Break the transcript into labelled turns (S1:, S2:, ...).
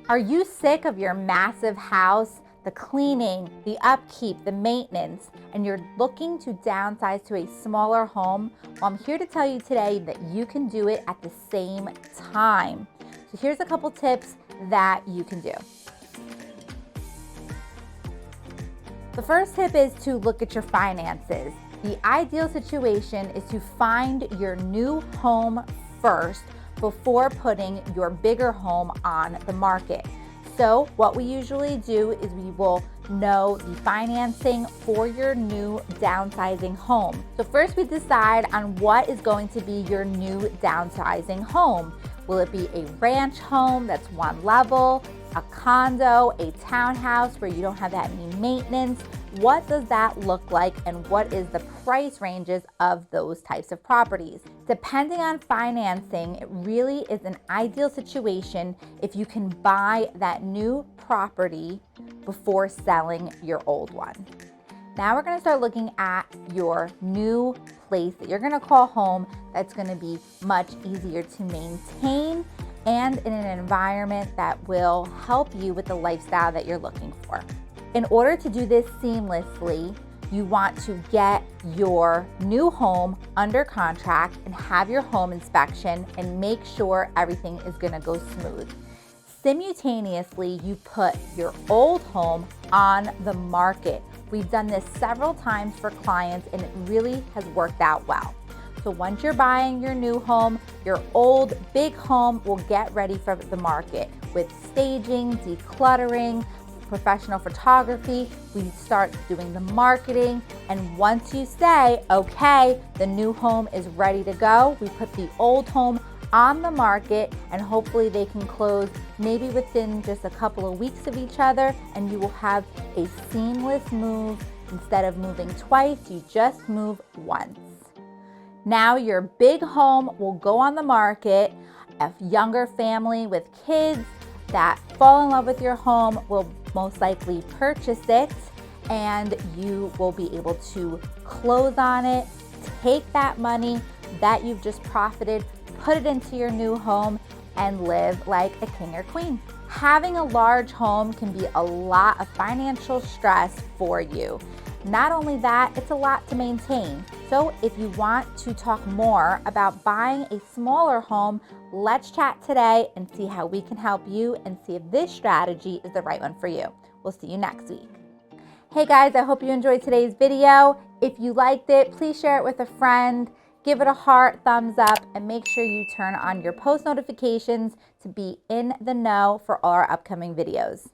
S1: Are you sick of your massive house, the cleaning, the upkeep, the maintenance, and you're looking to downsize to a smaller home? Well, I'm here to tell you today that you can do it at the same time. So here's a couple tips that you can do. The first tip is to look at your finances. The ideal situation is to find your new home first before putting your bigger home on the market. So what we usually do is we will know the financing for your new downsizing home. So first we decide on what is going to be your new downsizing home. Will it be a ranch home that's one level, a condo, a townhouse where you don't have that many maintenance? What does that look like, and what is the price ranges of those types of properties? Depending on financing, it really is an ideal situation if you can buy that new property before selling your old one. Now we're gonna start looking at your new place that you're gonna call home that's gonna be much easier to maintain and in an environment that will help you with the lifestyle that you're looking for. In order to do this seamlessly, you want to get your new home under contract and have your home inspection and make sure everything is gonna go smooth. Simultaneously, you put your old home on the market. We've done this several times for clients and it really has worked out well. So once you're buying your new home, your old big home will get ready for the market with staging, decluttering, professional photography. We start doing the marketing, and once you say, okay, the new home is ready to go, we put the old home on the market, and hopefully they can close maybe within just a couple of weeks of each other, and you will have a seamless move. Instead of moving twice, you just move once. Now your big home will go on the market. A younger family with kids that fall in love with your home will most likely purchase it, and you will be able to close on it, take that money that you've just profited, put it into your new home, and live like a king or queen. Having a large home can be a lot of financial stress for you. Not only that, it's a lot to maintain. So if you want to talk more about buying a smaller home, let's chat today and see how we can help you and see if this strategy is the right one for you. We'll see you next week. Hey guys, I hope you enjoyed today's video. If you liked it, please share it with a friend, give it a heart, thumbs up, and make sure you turn on your post notifications to be in the know for all our upcoming videos.